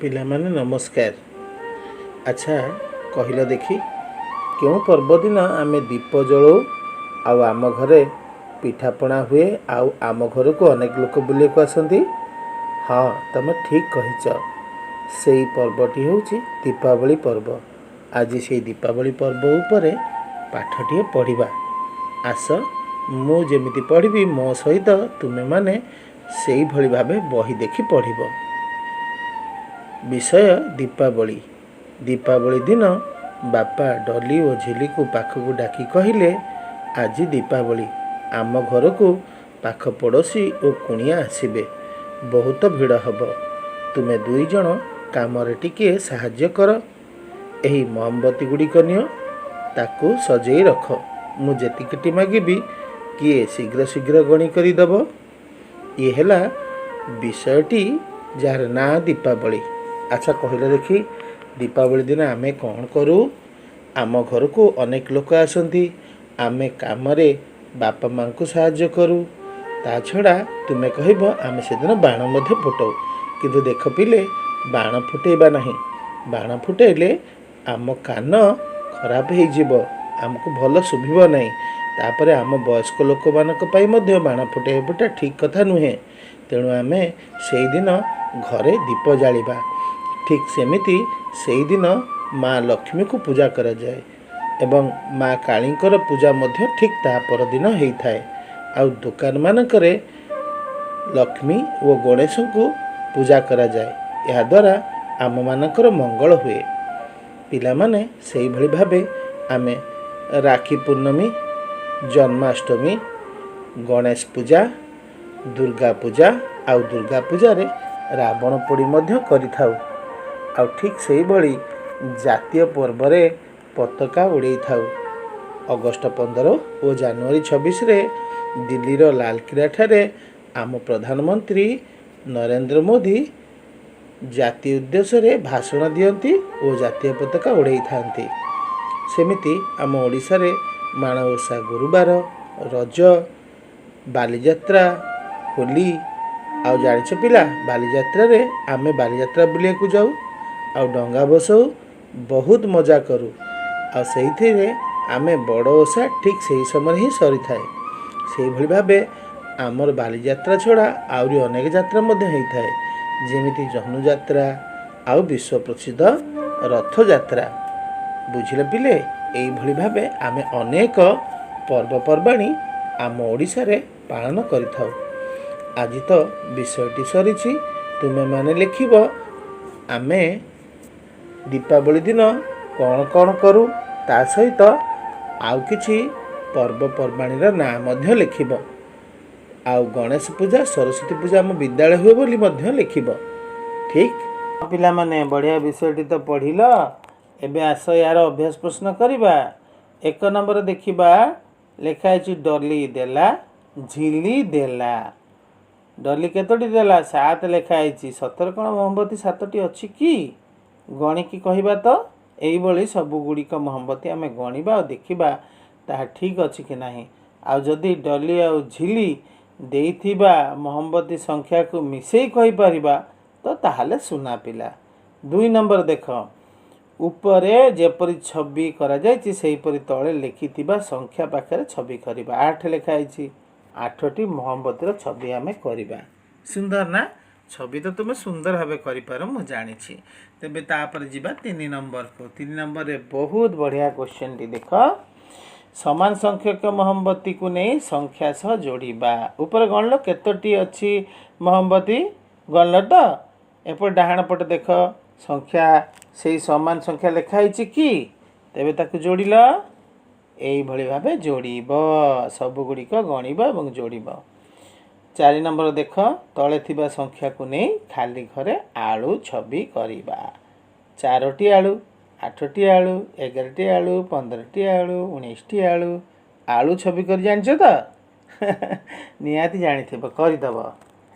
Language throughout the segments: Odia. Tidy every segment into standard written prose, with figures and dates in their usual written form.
ପିଲାମାନେ ନମସ୍କାର। ଆଚ୍ଛା କହିଲ ଦେଖି, କେଉଁ ପର୍ବ ଦିନ ଆମେ ଦୀପ ଜଳାଉ ଆଉ ଆମ ଘରେ ପିଠାପଣା ହୁଏ ଆଉ ଆମ ଘରକୁ ଅନେକ ଲୋକ ବୁଲିବାକୁ ଆସନ୍ତି? ହଁ, ତମେ ଠିକ୍ କହିଛ। ସେଇ ପର୍ବଟି ହେଉଛି ଦୀପାବଳି ପର୍ବ। ଆଜି ସେଇ ଦୀପାବଳି ପର୍ବ ଉପରେ ପାଠଟିଏ ପଢ଼ିବା। ଆସ, ମୁଁ ଯେମିତି ପଢ଼ିବି ମୋ ସହିତ ତୁମେମାନେ ସେଇଭଳି ଭାବେ ବହି ଦେଖି ପଢ଼ିବ। ବିଷୟ ଦୀପାବଳି। ଦୀପାବଳି ଦିନ ବାପା ଡଲି ଓ ଝିଲିକୁ ପାଖକୁ ଡାକି କହିଲେ, ଆଜି ଦୀପାବଳି, ଆମ ଘରକୁ ପାଖ ପଡ଼ୋଶୀ ଓ କୁଣିଆ ଆସିବେ। ବହୁତ ଭିଡ଼ ହେବ। ତୁମେ ଦୁଇ ଜଣ କାମରେ ଟିକିଏ ସାହାଯ୍ୟ କର। ଏହି ମହମବତୀ ଗୁଡ଼ିକ ନିଅ, ତାକୁ ସଜେଇ ରଖ। ମୁଁ ଯେତିକିଟି ମାଗିବି କିଏ ଶୀଘ୍ର ଶୀଘ୍ର ଗଣି କରିଦେବ। ଇଏ ହେଲା ବିଷୟଟି ଯାହାର ନାଁ ଦୀପାବଳି। ଆଚ୍ଛା କହିଲ ଦେଖି, ଦୀପାବଳି ଦିନ ଆମେ କ'ଣ କରୁ? ଆମ ଘରକୁ ଅନେକ ଲୋକ ଆସନ୍ତି। ଆମେ କାମରେ ବାପା ମାଆଙ୍କୁ ସାହାଯ୍ୟ କରୁ। ତା ଛଡ଼ା ତୁମେ କହିବ ଆମେ ସେଦିନ ବାଣ ମଧ୍ୟ ଫୁଟାଉ। କିନ୍ତୁ ଦେଖ ପିଲେ, ବାଣ ଫୁଟାଇବା ନାହିଁ। ବାଣ ଫୁଟାଇଲେ ଆମ କାନ ଖରାପ ହେଇଯିବ, ଆମକୁ ଭଲ ଶୁଭିବ ନାହିଁ। ତାପରେ ଆମ ବୟସ୍କ ଲୋକମାନଙ୍କ ପାଇଁ ମଧ୍ୟ ବାଣ ଫୁଟାଇବାଟା ଠିକ୍ କଥା ନୁହେଁ। ତେଣୁ ଆମେ ସେଇଦିନ ଘରେ ଦୀପ ଜାଳିବା। ଠିକ୍ ସେମିତି ସେଇଦିନ ମା ଲକ୍ଷ୍ମୀକୁ ପୂଜା କରାଯାଏ ଏବଂ ମା କାଳୀଙ୍କର ପୂଜା ମଧ୍ୟ ଠିକ୍ ତା ପରଦିନ ହେଇଥାଏ। ଆଉ ଦୋକାନମାନଙ୍କରେ ଲକ୍ଷ୍ମୀ ଓ ଗଣେଶଙ୍କୁ ପୂଜା କରାଯାଏ। ଏହାଦ୍ୱାରା ଆମମାନଙ୍କର ମଙ୍ଗଳ ହୁଏ। ପିଲାମାନେ ସେଇଭଳି ଭାବେ ଆମେ ରାକ୍ଷୀ ପୂର୍ଣ୍ଣମୀ, ଜନ୍ମାଷ୍ଟମୀ, ଗଣେଶ ପୂଜା, ଦୁର୍ଗା ପୂଜା ଆଉ ଦୁର୍ଗା ପୂଜାରେ ରାବଣ ପୋଡ଼ି ମଧ୍ୟ କରିଥାଉ। ଆଉ ଠିକ୍ ସେଇଭଳି ଜାତୀୟ ପର୍ବରେ ପତାକା ଉଡ଼େଇଥାଉ। ଅଗଷ୍ଟ 15 ଓ ଜାନୁଆରୀ 26ରେ ଦିଲ୍ଲୀର ଲାଲକିଲ୍ଲାଠାରେ ଆମ ପ୍ରଧାନମନ୍ତ୍ରୀ ନରେନ୍ଦ୍ର ମୋଦି ଜାତି ଉଦ୍ଦେଶ୍ୟରେ ଭାଷଣ ଦିଅନ୍ତି ଓ ଜାତୀୟ ପତାକା ଉଡ଼େଇଥାନ୍ତି। ସେମିତି ଆମ ଓଡ଼ିଶାରେ ମାଣବସା ଗୁରୁବାର, ରଜ, ବାଲିଯାତ୍ରା, ହୋଲି। ଆଉ ଜାଣିଛ ପିଲା, ବାଲିଯାତ୍ରାରେ ଆମେ ବାଲିଯାତ୍ରା ବୁଲିବାକୁ ଯାଉ ଆଉ ଡଙ୍ଗା ଭସାଉ, ବହୁତ ମଜା କରୁ। ଆଉ ସେଇଥିରେ ଆମେ ବଡ଼ ଓଷା ଠିକ୍ ସେହି ସମୟରେ ହିଁ ସରିଥାଏ। ସେଇଭଳି ଭାବେ ଆମର ବାଲିଯାତ୍ରା ଛଡ଼ା ଆହୁରି ଅନେକ ଯାତ୍ରା ମଧ୍ୟ ହେଇଥାଏ, ଯେମିତି ଧନୁଯାତ୍ରା ଆଉ ବିଶ୍ୱ ପ୍ରସିଦ୍ଧ ରଥଯାତ୍ରା। ବୁଝିଲେ ପିଲେ, ଏଇଭଳି ଭାବେ ଆମେ ଅନେକ ପର୍ବପର୍ବାଣି ଆମ ଓଡ଼ିଶାରେ ପାଳନ କରିଥାଉ। ଆଜି ତ ବିଷୟଟି ସରିଛି। ତୁମେମାନେ ଲେଖିବ ଆମେ ଦୀପାବଳି ଦିନ କ'ଣ କ'ଣ କରୁ, ତା ସହିତ ଆଉ କିଛି ପର୍ବପର୍ବାଣିର ନାଁ ମଧ୍ୟ ଲେଖିବ। ଆଉ ଗଣେଶ ପୂଜା, ସରସ୍ୱତୀ ପୂଜା ଆମ ବିଦ୍ୟାଳୟ ହୁଏ ବୋଲି ମଧ୍ୟ ଲେଖିବ। ଠିକ୍? ପିଲାମାନେ ବଢ଼ିଆ ବିଷୟଟି ତ ପଢ଼ିଲ। ଏବେ ଆସ ଏହାର ଅଭ୍ୟାସ ପ୍ରଶ୍ନ କରିବା। 1 ନମ୍ବର ଦେଖିବା, ଲେଖା ହେଇଛି ଡଲି ଦେଲା, ଝିଲି ଦେଲା। ଡଲି କେତୋଟି ଦେଲା? 7 ଲେଖା ହେଇଛି। ସତରେ କ'ଣ ମହମବତୀ 7ଟି ଅଛି କି? ଗଣିକି କହିବା ତ। ଏଇଭଳି ସବୁଗୁଡ଼ିକ ମହମବତୀ ଆମେ ଗଣିବା ଆଉ ଦେଖିବା ତାହା ଠିକ୍ ଅଛି କି ନାହିଁ। ଆଉ ଯଦି ଡଲି ଆଉ ଝିଲି ଦେଇଥିବା ମହମବତୀ ସଂଖ୍ୟାକୁ ମିଶେଇ କହିପାରିବା ତ ତାହେଲେ ସୁନା ପିଲା। 2 ନମ୍ବର ଦେଖ, ଉପରେ ଯେପରି ଛବି କରାଯାଇଛି ସେହିପରି ତଳେ ଲେଖିଥିବା ସଂଖ୍ୟା ପାଖରେ ଛବି କରିବା। 8 ଲେଖା ହେଇଛି। 8ଟି ମହମବତୀର ଛବି ଆମେ କରିବା। ସୁନ୍ଦର ନା? ଛବି ତ ତୁମେ ସୁନ୍ଦର ଭାବେ କରିପାର, ମୁଁ ଜାଣିଛି। ତେବେ ତାପରେ ଯିବା 3 ନମ୍ବରକୁ। 3 ନମ୍ବରରେ ବହୁତ ବଢ଼ିଆ କ୍ୱେଶ୍ଚନଟି ଦେଖ। ସମାନ ସଂଖ୍ୟକ ମହମବତୀକୁ ନେଇ ସଂଖ୍ୟା ସହ ଯୋଡ଼ିବା। ଉପରେ ଗଣିଲ କେତୋଟି ଅଛି ମହମବତୀ? ଗଣିଲ ତ? ଏପଟେ ଡାହାଣ ପଟେ ଦେଖ, ସଂଖ୍ୟା ସେଇ ସମାନ ସଂଖ୍ୟା ଲେଖା ହେଇଛି କି? ତେବେ ତାକୁ ଯୋଡ଼ିଲ। ଏଇଭଳି ଭାବେ ଯୋଡ଼ିବ। ସବୁଗୁଡ଼ିକ ଗଣିବ ଏବଂ ଯୋଡ଼ିବ। 4 ନମ୍ବର ଦେଖ, ତଳେ ଥିବା ସଂଖ୍ୟାକୁ ନେଇ ଖାଲି ଘରେ ଆଳୁ ଛବି କରିବା। 4ଟି ଆଳୁ, 8ଟି ଆଳୁ, 11ଟି ଆଳୁ, 15ଟି ଆଳୁ, 19ଟି ଆଳୁ। ଆଳୁ ଛବି କରି ଜାଣିଛ ତ? ନିହାତି ଜାଣିଥିବ, କରିଦେବ।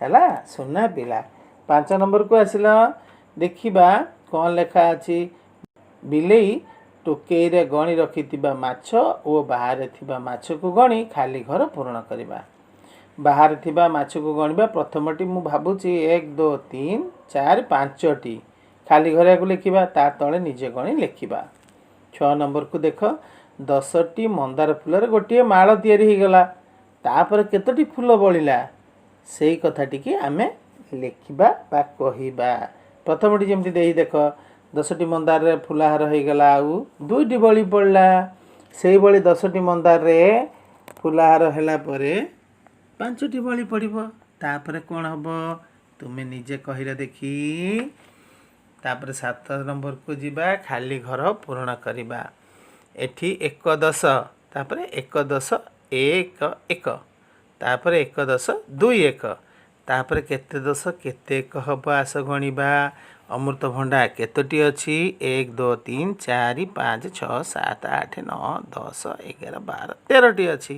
ହେଲା, ସୁନା ପିଲା। 5 ନମ୍ବରକୁ ଆସିଲ। ଦେଖିବା କ'ଣ ଲେଖା ଅଛି। ବିଲେଇ ଟୋକେଇରେ ଗଣି ରଖିଥିବା ମାଛ ଓ ବାହାରେ ଥିବା ମାଛକୁ ଗଣି ଖାଲି ଘର ପୂରଣ କରିବା। ବାହାରେ ଥିବା ମାଛକୁ ଗଣିବା। ପ୍ରଥମଟି ମୁଁ ଭାବୁଛି 1, 2, 3, 4, 5ଟି। ଖାଲି ଘରିଆକୁ ଲେଖିବା, ତା ତଳେ ନିଜେ ଗଣି ଲେଖିବା। 6 ନମ୍ବରକୁ ଦେଖ, 10ଟି ମନ୍ଦାର ଫୁଲରେ ଗୋଟିଏ ମାଳ ତିଆରି ହୋଇଗଲା, ତାପରେ କେତୋଟି ଫୁଲ ବଳିଲା ସେଇ କଥାଟିକି ଆମେ ଲେଖିବା ବା କହିବା। ପ୍ରଥମଟି ଯେମିତି ଦେଇ ଦେଖ, 10ଟି ମନ୍ଦାରରେ ଫୁଲହାର ହୋଇଗଲା, ଆଉ 2ଟି ବଳି ପଡ଼ିଲା। ସେଇଭଳି 10ଟି ମନ୍ଦାରରେ ଫୁଲହାର ହେଲା ପରେ 5ଟି ବଳି ପଡ଼ିବ। ତାପରେ କ'ଣ ହେବ ତୁମେ ନିଜେ କହିଲ ଦେଖି। ତାପରେ 7 ନମ୍ବରକୁ ଯିବା, ଖାଲି ଘର ପୂରଣ କରିବା। ଏଠି 1 10, ତାପରେ 1 10 1 1, ତାପରେ 1 10 2 1, ତାପରେ କେତେ 10 କେତେ 1 ହେବ ଆସ ଗଣିବା। ଅମୃତଭଣ୍ଡା କେତୋଟି ଅଛି? 1 2 3 4 5 6 7 8 9 10 11 12 13ଟି ଅଛି।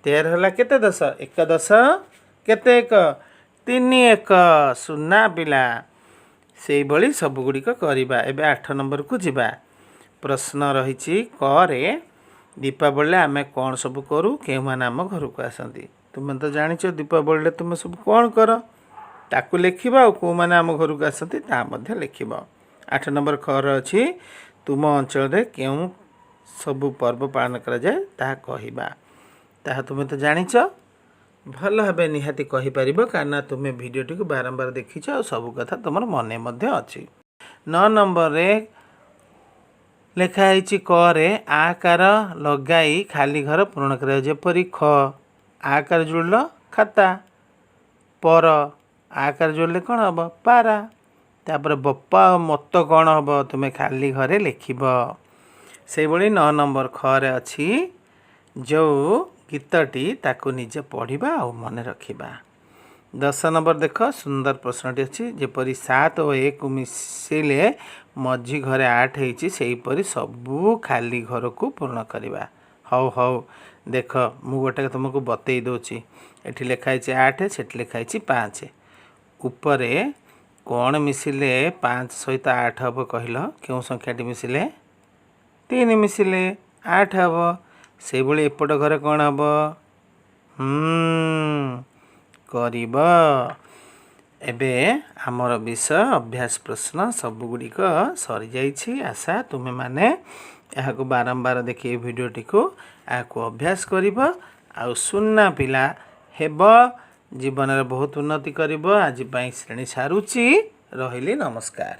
13 ହେଲା କେତେ 10? 1 10 କେତେ 1? 3 1 ସୁନା ପିଲା। ସେଇଭଳି ସବୁଗୁଡ଼ିକ କରିବା। ଏବେ 8 ନମ୍ବରକୁ ଯିବା। ପ୍ରଶ୍ନ ରହିଛି, କରେ ଦୀପାବଳିରେ ଆମେ କ'ଣ ସବୁ କରୁ, କେଉଁମାନେ ଆମ ଘରକୁ ଆସନ୍ତି? ତୁମେ ତ ଜାଣିଛ ଦୀପାବଳିରେ ତୁମେ ସବୁ କ'ଣ କର, ତାକୁ ଲେଖିବ, ଆଉ କେଉଁମାନେ ଆମ ଘରକୁ ଆସନ୍ତି ତାହା ମଧ୍ୟ ଲେଖିବ। 8 ନମ୍ବର ଖର ଅଛି, ତୁମ ଅଞ୍ଚଳରେ କେଉଁ ସବୁ ପର୍ବ ପାଳନ କରାଯାଏ ତାହା କହିବା। ତାହା ତୁମେ ତ ଜାଣିଛ, ଭଲ ଭାବେ ନିହାତି କହିପାରିବ, କାରଣ ତୁମେ ଭିଡ଼ିଓଟିକୁ ବାରମ୍ବାର ଦେଖିଛ ଆଉ ସବୁ କଥା ତୁମର ମନେ ମଧ୍ୟ ଅଛି। 9 ନମ୍ବରରେ ଲେଖା ହେଇଛି, କରେ ଆକାର ଲଗାଇ ଖାଲି ଘର ପୂରଣ କରାଯାଏ। ଯେପରି ଖ ଆକାର ଯୋଡ଼ିଲ ଖାତା, ପର ଆକାର ଯୋଡ଼ିଲେ କ'ଣ ହେବ? ପାରା। ତାପରେ ବପା ଆଉ ମତ କ'ଣ ହେବ? ତୁମେ ଖାଲି ଘରେ ଲେଖିବ। ସେଇଭଳି 9 ନମ୍ବର ଖରେ ଅଛି, ଯେଉଁ ଗୀତଟି ତାକୁ ନିଜେ ପଢ଼ିବା ଆଉ ମନେ ରଖିବା। 10 ନମ୍ବର ଦେଖ, ସୁନ୍ଦର ପ୍ରଶ୍ନଟି ଅଛି, ଯେପରି 7 ଓ 1 ମିଶିଲେ ମଝି ଘରେ 8 ହେଇଛି, ସେହିପରି ସବୁ ଖାଲି ଘରକୁ ପୂରଣ କରିବା। ହଉ ଦେଖ, ମୁଁ ଗୋଟେ ତୁମକୁ ବତେଇ ଦେଉଛି। ଏଠି ଲେଖା ହେଇଛି 8, ସେଠି ଲେଖା ହେଇଛି 5। ଉପରେ କ'ଣ ମିଶିଲେ 5 ସହିତ 8 ହେବ କହିଲ? କେଉଁ ସଂଖ୍ୟାଟି ମିଶିଲେ? 3 ମିଶିଲେ 8 ହେବ। ସେଇଭଳି ଏପଟ ଘରେ କ'ଣ ହେବ? କରିବ। ଏବେ ଆମର ବିଷୟ ଅଭ୍ୟାସ ପ୍ରଶ୍ନ ସବୁଗୁଡ଼ିକ ସରିଯାଇଛି। ଆଶା ତୁମେମାନେ ଏହାକୁ ବାରମ୍ବାର ଦେଖି ଏ ଭିଡ଼ିଓଟିକୁ ଏହାକୁ ଅଭ୍ୟାସ କରିବ ଆଉ ସୁନା ପିଲା ହେବ, ଜୀବନରେ ବହୁତ ଉନ୍ନତି କରିବ। ଆଜି ପାଇଁ ଶ୍ରେଣୀ ସାରୁଛି, ରହିଲି, ନମସ୍କାର।